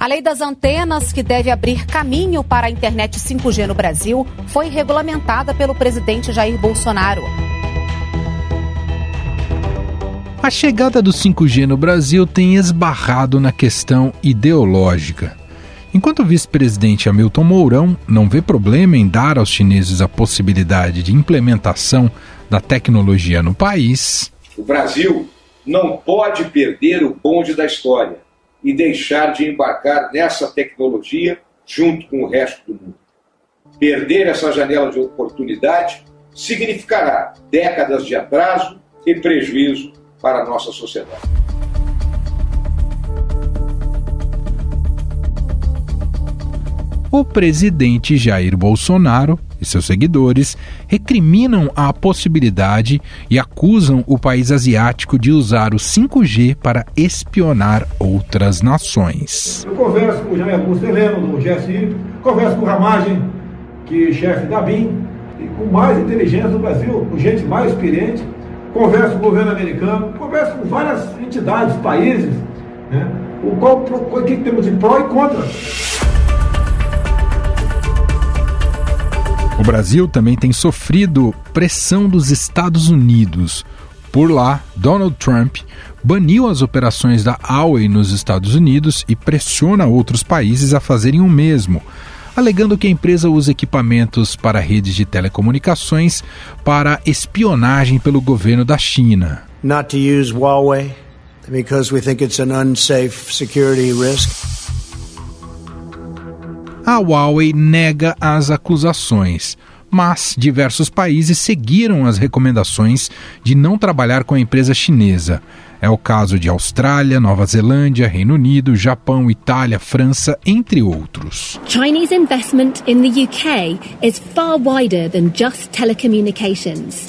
A lei das antenas, que deve abrir caminho para a internet 5G no Brasil, foi regulamentada pelo presidente Jair Bolsonaro. A chegada do 5G no Brasil tem esbarrado na questão ideológica. Enquanto o vice-presidente Hamilton Mourão não vê problema em dar aos chineses a possibilidade de implementação da tecnologia no país, o Brasil não pode perder o bonde da história e deixar de embarcar nessa tecnologia junto com o resto do mundo. Perder essa janela de oportunidade significará décadas de atraso e prejuízo para a nossa sociedade. O presidente Jair Bolsonaro e seus seguidores recriminam a possibilidade e acusam o país asiático de usar o 5G para espionar outras nações. Eu converso com o Jair Bolsonaro, do GSI, converso com o Ramagem, que é chefe da BIM, e com mais inteligência do Brasil, com gente mais experiente, converso com o governo americano, converso com várias entidades, países, né? O que temos de pró e contra. O Brasil também tem sofrido pressão dos Estados Unidos. Por lá, Donald Trump baniu as operações da Huawei nos Estados Unidos e pressiona outros países a fazerem o mesmo, alegando que a empresa usa equipamentos para redes de telecomunicações para espionagem pelo governo da China. Not to use Huawei because we think it's an unsafe security risk. A Huawei nega as acusações, mas diversos países seguiram as recomendações de não trabalhar com a empresa chinesa. É o caso de Austrália, Nova Zelândia, Reino Unido, Japão, Itália, França, entre outros. Chinese investment in the UK is far wider than just telecommunications.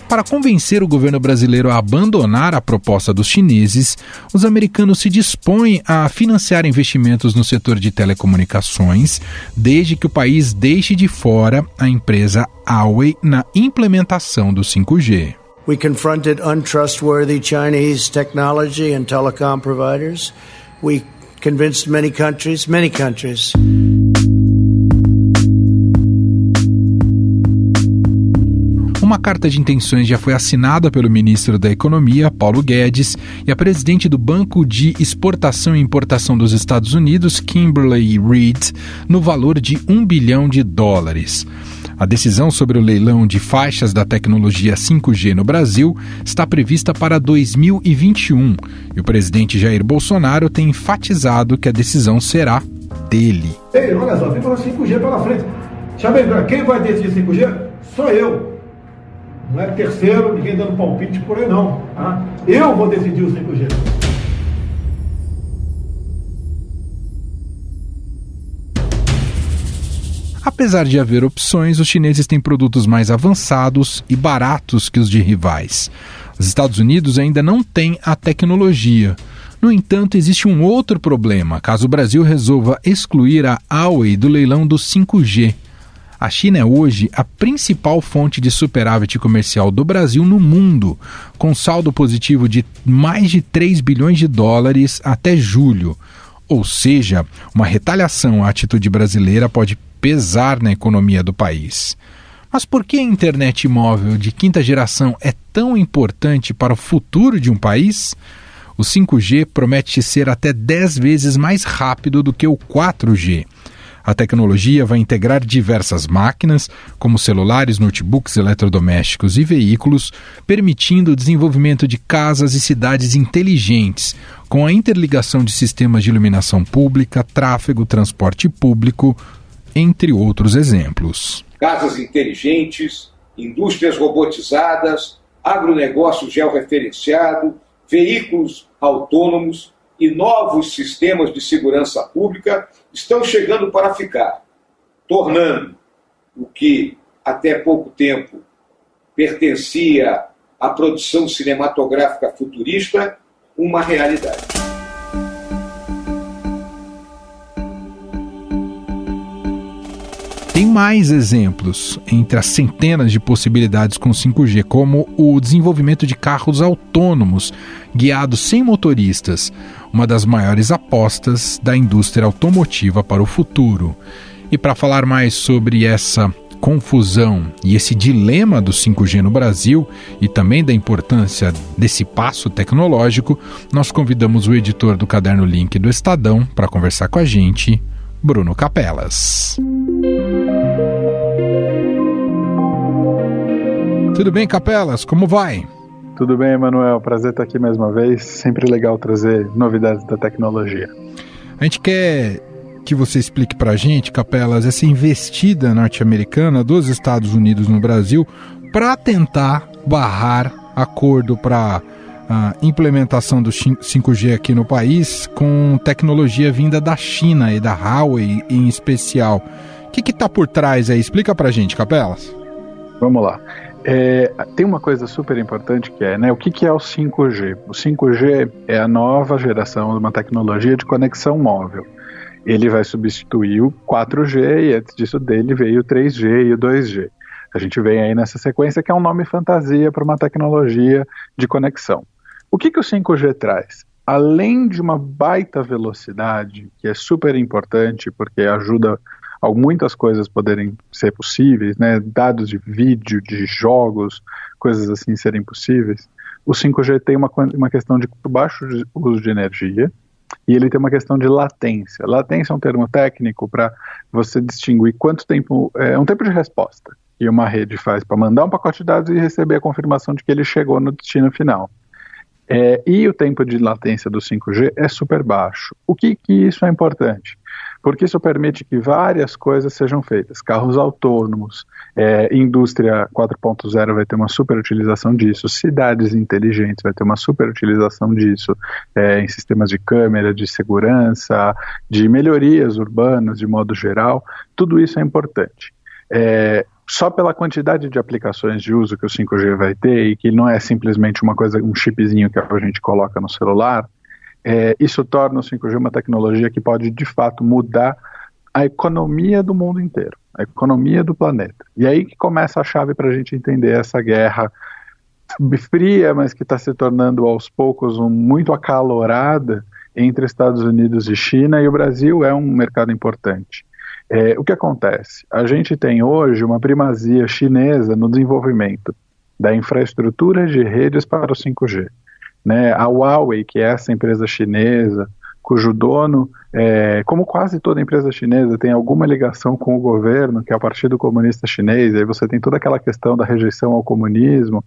Para convencer o governo brasileiro a abandonar a proposta dos chineses, os americanos se dispõem a financiar investimentos no setor de telecomunicações, desde que o país deixe de fora a empresa Huawei na implementação do 5G. We confronted untrustworthy Chinese technology and telecom providers. We convinced many countries. Uma carta de intenções já foi assinada pelo ministro da Economia, Paulo Guedes, e a presidente do Banco de Exportação e Importação dos Estados Unidos, Kimberly Reed, no valor de $1 bilhão. A decisão sobre o leilão de faixas da tecnologia 5G no Brasil está prevista para 2021, e o presidente Jair Bolsonaro tem enfatizado que a decisão será dele. Ei, olha só, tem para 5G pela frente. Quem vai decidir 5G? Sou eu. Não é terceiro, ninguém dando palpite por aí não. Tá? Eu vou decidir o 5G. Apesar de haver opções, os chineses têm produtos mais avançados e baratos que os de rivais. Os Estados Unidos ainda não têm a tecnologia. No entanto, existe um outro problema, caso o Brasil resolva excluir a Huawei do leilão do 5G. A China é hoje a principal fonte de superávit comercial do Brasil no mundo, com saldo positivo de mais de $3 bilhões até julho. Ou seja, uma retaliação à atitude brasileira pode pesar na economia do país. Mas por que a internet móvel de quinta geração é tão importante para o futuro de um país? O 5G promete ser até 10 vezes mais rápido do que o 4G. A tecnologia vai integrar diversas máquinas, como celulares, notebooks, eletrodomésticos e veículos, permitindo o desenvolvimento de casas e cidades inteligentes, com a interligação de sistemas de iluminação pública, tráfego, transporte público, entre outros exemplos. Casas inteligentes, indústrias robotizadas, agronegócio georreferenciado, veículos autônomos e novos sistemas de segurança pública estão chegando para ficar, tornando o que até pouco tempo pertencia à produção cinematográfica futurista uma realidade. Tem mais exemplos entre as centenas de possibilidades com 5G, como o desenvolvimento de carros autônomos guiados sem motoristas, uma das maiores apostas da indústria automotiva para o futuro. E para falar mais sobre essa confusão e esse dilema do 5G no Brasil e também da importância desse passo tecnológico, nós convidamos o editor do Caderno Link do Estadão para conversar com a gente, Bruno Capelas. Tudo bem, Capelas? Como vai? Tudo bem, Emanuel. Prazer estar aqui mais uma vez. Sempre legal trazer novidades da tecnologia. A gente quer que você explique para a gente, Capelas, essa investida norte-americana dos Estados Unidos no Brasil para tentar barrar acordo para a implementação do 5G aqui no país com tecnologia vinda da China e da Huawei em especial. O que está por trás aí? Explica para a gente, Capelas. Vamos lá. Tem uma coisa super importante que é, né, o que é o 5G? O 5G é a nova geração de uma tecnologia de conexão móvel. Ele vai substituir o 4G e antes disso dele veio o 3G e o 2G. A gente vem aí nessa sequência que é um nome fantasia para uma tecnologia de conexão. O que o 5G traz? Além de uma baita velocidade, que é super importante porque ajuda a muitas coisas poderem ser possíveis, né? Dados de vídeo, de jogos, coisas assim serem possíveis, o 5G tem uma questão de baixo uso de energia e ele tem uma questão de latência. Latência é um termo técnico para você distinguir quanto tempo, um tempo de resposta que uma rede faz para mandar um pacote de dados e receber a confirmação de que ele chegou no destino final. E o tempo de latência do 5G é super baixo. O que isso é importante? Porque isso permite que várias coisas sejam feitas. Carros autônomos, indústria 4.0 vai ter uma super utilização disso, cidades inteligentes vai ter uma super utilização disso, em sistemas de câmera, de segurança, de melhorias urbanas de modo geral, tudo isso é importante. Só pela quantidade de aplicações de uso que o 5G vai ter, e que não é simplesmente uma coisa, um chipzinho que a gente coloca no celular, isso torna o 5G uma tecnologia que pode, de fato, mudar a economia do mundo inteiro, a economia do planeta. E aí que começa a chave para a gente entender essa guerra fria, mas que está se tornando, aos poucos, muito acalorada entre Estados Unidos e China, e o Brasil é um mercado importante. O que acontece? A gente tem hoje uma primazia chinesa no desenvolvimento da infraestrutura de redes para o 5G. Né? A Huawei, que é essa empresa chinesa, cujo dono, como quase toda empresa chinesa, tem alguma ligação com o governo, que é o Partido Comunista Chinês, e aí você tem toda aquela questão da rejeição ao comunismo,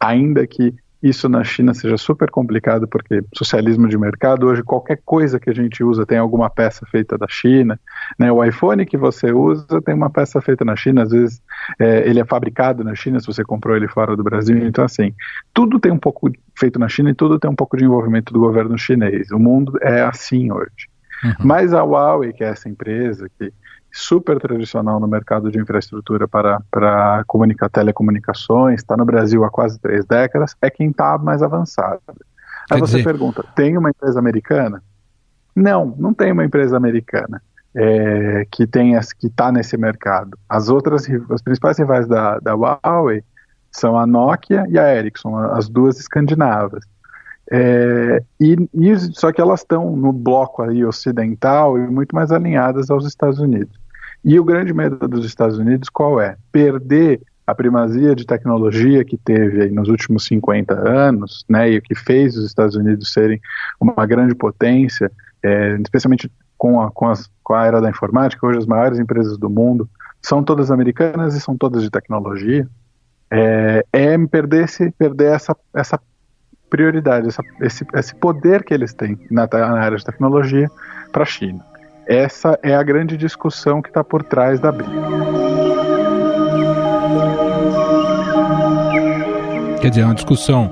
ainda que isso na China seja super complicado, porque socialismo de mercado, hoje qualquer coisa que a gente usa tem alguma peça feita da China, né? O iPhone que você usa tem uma peça feita na China, às vezes ele é fabricado na China se você comprou ele fora do Brasil, então assim, tudo tem um pouco feito na China e tudo tem um pouco de envolvimento do governo chinês, o mundo é assim hoje. Mas a Huawei, que é essa empresa que super tradicional no mercado de infraestrutura para telecomunicações, está no Brasil há quase 3 décadas, é quem está mais avançado. Aí você pergunta, tem uma empresa americana? Não tem uma empresa americana que está nesse mercado. As principais rivais da Huawei são a Nokia e a Ericsson, as duas escandinavas. Só que elas estão no bloco aí ocidental e muito mais alinhadas aos Estados Unidos. E o grande medo dos Estados Unidos qual é? Perder a primazia de tecnologia que teve aí nos últimos 50 anos, né, e o que fez os Estados Unidos serem uma grande potência, especialmente com a era da informática. Hoje as maiores empresas do mundo são todas americanas e são todas de tecnologia. Perder essa prioridade, esse poder que eles têm na área de tecnologia para a China. Essa é a grande discussão que está por trás da briga. Quer dizer, é uma discussão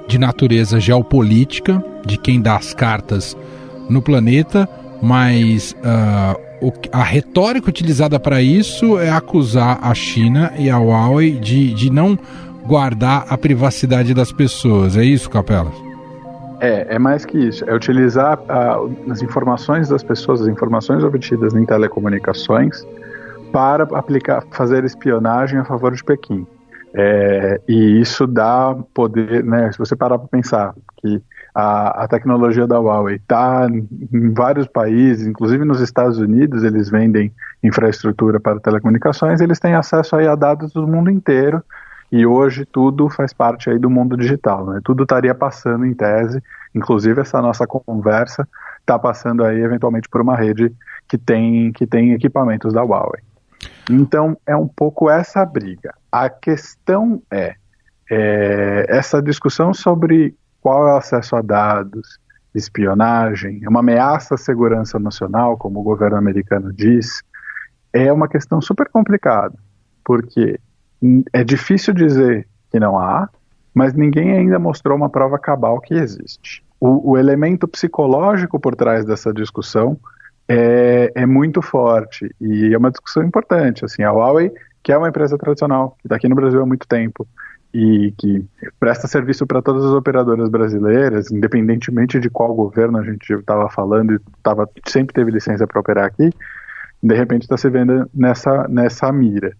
de natureza geopolítica, de quem dá as cartas no planeta, mas a retórica utilizada para isso é acusar a China e a Huawei de não guardar a privacidade das pessoas. É isso, Capelas? É mais que isso. É utilizar as informações das pessoas, as informações obtidas em telecomunicações, para fazer espionagem a favor de Pequim. E isso dá poder, né? Se você parar para pensar que a tecnologia da Huawei está em vários países, inclusive nos Estados Unidos, eles vendem infraestrutura para telecomunicações, eles têm acesso aí a dados do mundo inteiro, e hoje tudo faz parte aí do mundo digital, né? Tudo estaria passando em tese, inclusive essa nossa conversa está passando aí eventualmente por uma rede que tem equipamentos da Huawei. Então é um pouco essa briga. A questão é essa discussão sobre qual é o acesso a dados, espionagem, é uma ameaça à segurança nacional, como o governo americano diz, é uma questão super complicada, porque é difícil dizer que não há, mas ninguém ainda mostrou uma prova cabal que existe. O elemento psicológico por trás dessa discussão é muito forte, e é uma discussão importante. Assim, a Huawei, que é uma empresa tradicional, que está aqui no Brasil há muito tempo, e que presta serviço para todas as operadoras brasileiras, independentemente de qual governo a gente estava falando e sempre teve licença para operar aqui, de repente está se vendo nessa mira.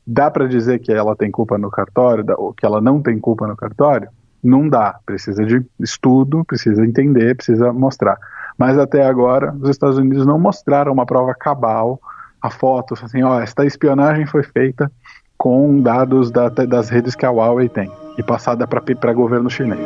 Dá para dizer que ela tem culpa no cartório, ou que ela não tem culpa no cartório? Não dá, precisa de estudo, precisa entender, precisa mostrar. Mas até agora, os Estados Unidos não mostraram uma prova cabal, a foto, assim, esta espionagem foi feita com dados das redes que a Huawei tem e passada para governo chinês.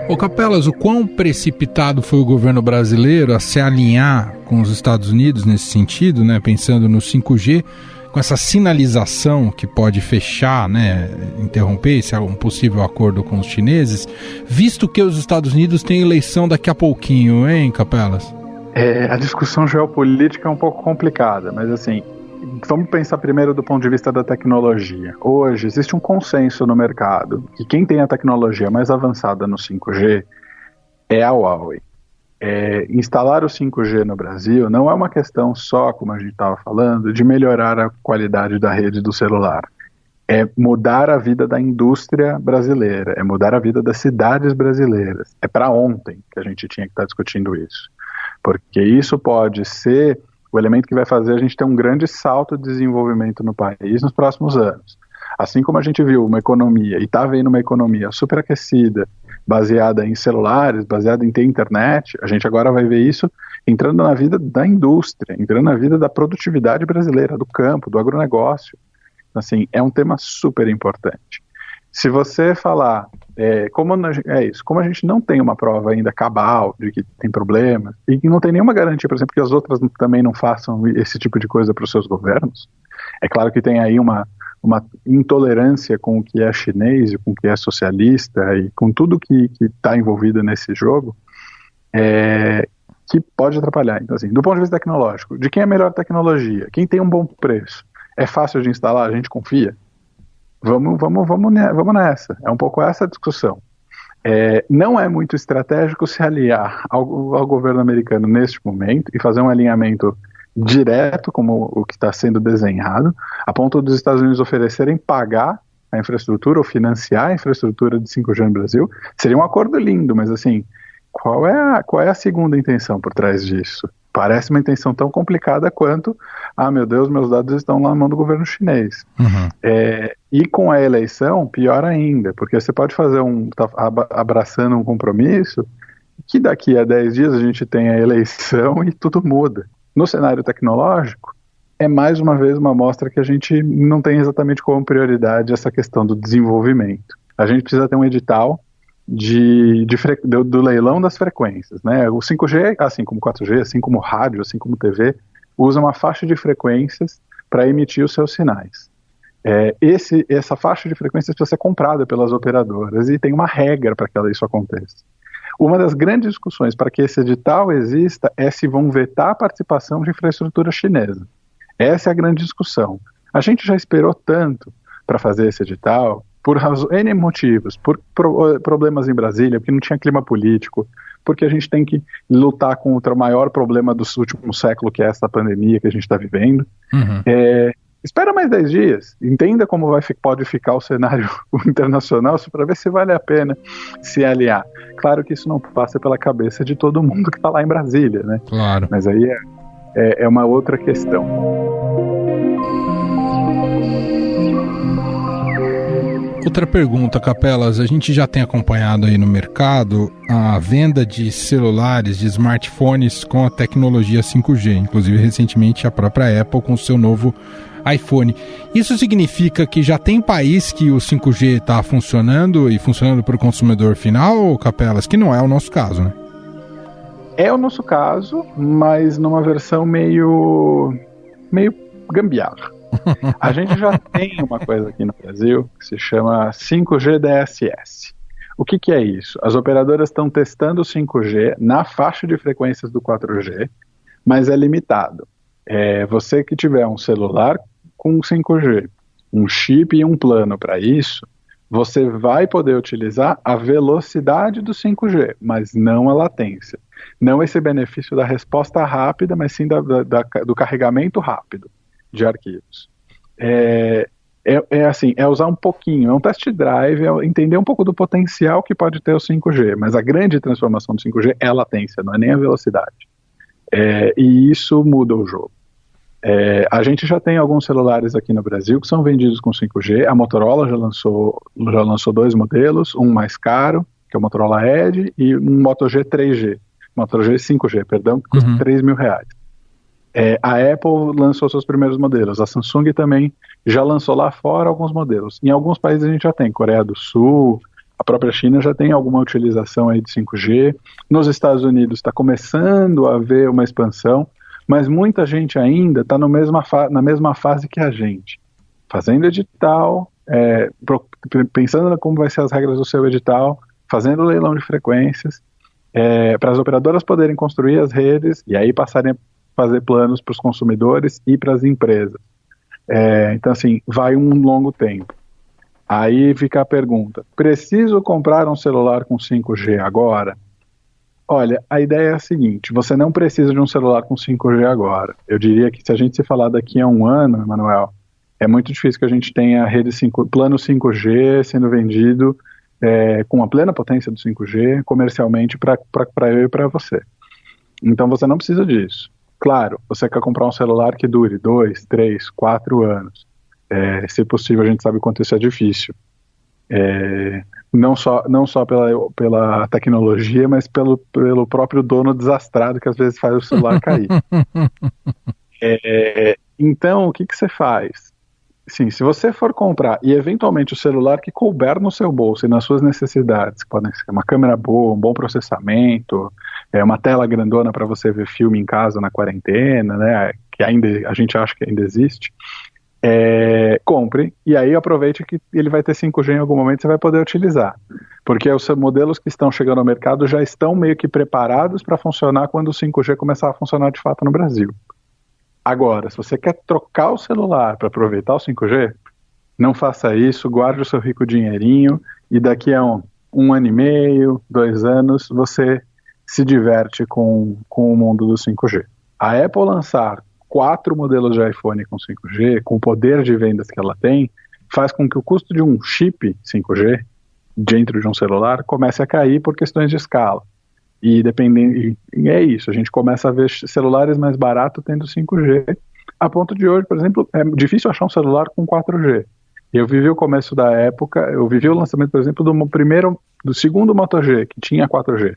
Ô Capelas, o quão precipitado foi o governo brasileiro a se alinhar com os Estados Unidos nesse sentido, né, pensando no 5G, com essa sinalização que pode fechar, né, interromper esse um possível acordo com os chineses, visto que os Estados Unidos têm eleição daqui a pouquinho, hein, Capelas? A discussão geopolítica é um pouco complicada, mas assim, vamos pensar primeiro do ponto de vista da tecnologia. Hoje existe um consenso no mercado que quem tem a tecnologia mais avançada no 5G é a Huawei. Instalar o 5G no Brasil não é uma questão só, como a gente estava falando, de melhorar a qualidade da rede do celular. É mudar a vida da indústria brasileira, é mudar a vida das cidades brasileiras. É para ontem que a gente tinha que estar discutindo isso. Porque isso pode ser o elemento que vai fazer a gente ter um grande salto de desenvolvimento no país nos próximos anos. Assim como a gente viu uma economia, e está vendo uma economia superaquecida, baseada em celulares, baseada em ter internet, a gente agora vai ver isso entrando na vida da indústria, entrando na vida da produtividade brasileira, do campo, do agronegócio. Assim, é um tema super importante. Se você falar, como a gente não tem uma prova ainda cabal de que tem problemas, e que não tem nenhuma garantia, por exemplo, que as outras também não façam esse tipo de coisa para os seus governos, é claro que tem aí uma intolerância com o que é chinês e com o que é socialista e com tudo que está envolvido nesse jogo, que pode atrapalhar. Então, assim, do ponto de vista tecnológico, de quem é a melhor tecnologia? Quem tem um bom preço? É fácil de instalar? A gente confia? Vamos nessa. É um pouco essa a discussão. Não é muito estratégico se aliar ao governo americano neste momento e fazer um alinhamento direto, como o que está sendo desenhado, a ponto dos Estados Unidos oferecerem pagar a infraestrutura ou financiar a infraestrutura de 5G no Brasil. Seria um acordo lindo, mas assim, qual é a segunda intenção por trás disso? Parece uma intenção tão complicada quanto, meu Deus, meus dados estão lá na mão do governo chinês. Uhum. E com a eleição, pior ainda, porque você pode fazer tá abraçando um compromisso que daqui a 10 dias a gente tem a eleição e tudo muda. No cenário tecnológico, é mais uma vez uma amostra que a gente não tem exatamente como prioridade essa questão do desenvolvimento. A gente precisa ter um edital do leilão das frequências, né? O 5G, assim como o 4G, assim como o rádio, assim como TV, usa uma faixa de frequências para emitir os seus sinais. Essa faixa de frequências precisa ser comprada pelas operadoras e tem uma regra para que isso aconteça. Uma das grandes discussões para que esse edital exista é se vão vetar a participação de infraestrutura chinesa. Essa é a grande discussão. A gente já esperou tanto para fazer esse edital, por N motivos, por problemas em Brasília, porque não tinha clima político, porque a gente tem que lutar contra o maior problema do último século, que é essa pandemia que a gente está vivendo. Uhum. espera mais 10 dias, entenda como pode ficar o cenário internacional para ver se vale a pena se aliar. Claro que isso não passa pela cabeça de todo mundo que está lá em Brasília, né? Claro. Mas aí é uma outra questão. Outra pergunta, Capelas, a gente já tem acompanhado aí no mercado a venda de celulares, de smartphones com a tecnologia 5G, inclusive recentemente a própria Apple com o seu novo iPhone. Isso significa que já tem país que o 5G está funcionando e funcionando para o consumidor final, Capelas, que não é o nosso caso, né? É o nosso caso, mas numa versão meio gambiarra. A gente já tem uma coisa aqui no Brasil que se chama 5G DSS. O que é isso? As operadoras estão testando o 5G na faixa de frequências do 4G, mas é limitado. Você que tiver um celular com 5G, um chip e um plano para isso, você vai poder utilizar a velocidade do 5G, mas não a latência. Não esse benefício da resposta rápida, mas sim do carregamento rápido de arquivos. É usar um pouquinho, é um test drive, é entender um pouco do potencial que pode ter o 5G, mas a grande transformação do 5G é a latência, não é nem a velocidade. E isso muda o jogo. A gente já tem alguns celulares aqui no Brasil que são vendidos com 5G. A Motorola já lançou 2 modelos, um mais caro, que é o Motorola Edge, e um Moto G 3G, Moto G 5G, perdão, que custa R$3.000. A Apple lançou seus primeiros modelos, a Samsung também já lançou lá fora alguns modelos. Em alguns países a gente já tem, Coreia do Sul, a própria China já tem alguma utilização aí de 5G. Nos Estados Unidos está começando a haver uma expansão, mas muita gente ainda está na mesma fase que a gente, fazendo edital, pensando como vai ser as regras do seu edital, fazendo leilão de frequências, para as operadoras poderem construir as redes e aí passarem a fazer planos para os consumidores e para as empresas. Então, assim, vai um longo tempo. Aí fica a pergunta, preciso comprar um celular com 5G agora? Olha, a ideia é a seguinte, você não precisa de um celular com 5G agora. Eu diria que se a gente se falar daqui a um ano, Emanuel, é muito difícil que a gente tenha plano 5G sendo vendido com a plena potência do 5G comercialmente para eu e para você. Então você não precisa disso. Claro, você quer comprar um celular que dure 2, 3, 4 anos. Se possível, a gente sabe quanto isso é difícil. Não só pela tecnologia, mas pelo próprio dono desastrado que às vezes faz o celular cair. Então, o que você faz? Sim, se você for comprar e eventualmente o celular que couber no seu bolso e nas suas necessidades, que podem ser uma câmera boa, um bom processamento, uma tela grandona para você ver filme em casa na quarentena, né, que a gente acha que ainda existe, compre e aí aproveite que ele vai ter 5G em algum momento e você vai poder utilizar, porque os modelos que estão chegando ao mercado já estão meio que preparados para funcionar quando o 5G começar a funcionar de fato no Brasil. Agora, se você quer trocar o celular para aproveitar o 5G, não faça isso, guarde o seu rico dinheirinho e daqui a um ano e meio, 2 anos, você se diverte com o mundo do 5G. A Apple lançar 4 modelos de iPhone com 5G, com o poder de vendas que ela tem, faz com que o custo de um chip 5G dentro de um celular comece a cair por questões de escala. E é isso, a gente começa a ver celulares mais baratos tendo 5G, a ponto de hoje, por exemplo, é difícil achar um celular com 4G. Eu vivi o começo da época, eu vivi o lançamento, por exemplo, do segundo Moto G, que tinha 4G.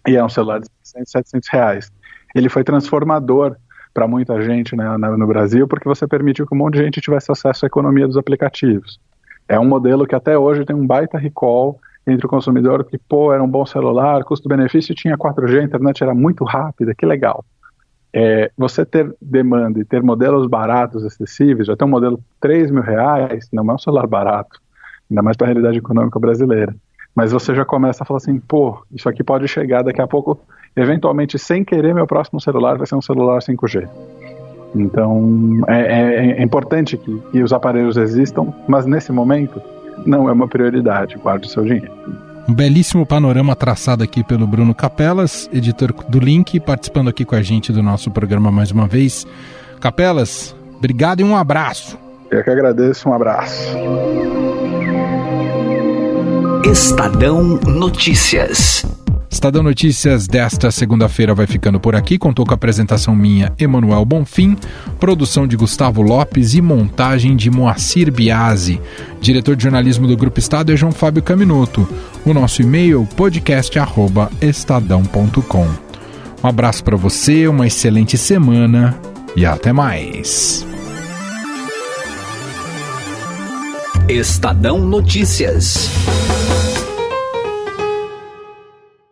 E é um celular de R$600, R$700. Ele foi transformador para muita gente, né, no Brasil, porque você permitiu que um monte de gente tivesse acesso à economia dos aplicativos. É um modelo que até hoje tem um baita recall entre o consumidor, que, era um bom celular, custo-benefício, tinha 4G, a internet era muito rápida, que legal. Você ter demanda e ter modelos baratos, acessíveis, já tem um modelo R$3.000, não é um celular barato, ainda mais para a realidade econômica brasileira. Mas você já começa a falar assim, isso aqui pode chegar daqui a pouco, eventualmente, sem querer, meu próximo celular vai ser um celular 5G. Então, é importante que os aparelhos existam, mas nesse momento não é uma prioridade, guarde o seu dinheiro. Um belíssimo panorama traçado aqui pelo Bruno Capelas, editor do Link, participando aqui com a gente do nosso programa mais uma vez. Capelas, Obrigado e um abraço. Eu que agradeço, um abraço. Estadão Notícias. Estadão Notícias desta segunda-feira vai ficando por aqui. Contou com a apresentação minha, Emanuel Bonfim, produção de Gustavo Lopes e montagem de Moacir Biasi. Diretor de jornalismo do Grupo Estado é João Fábio Caminoto. O nosso e-mail, podcast@estadão.com. Um abraço para você, uma excelente semana e até mais. Estadão Notícias.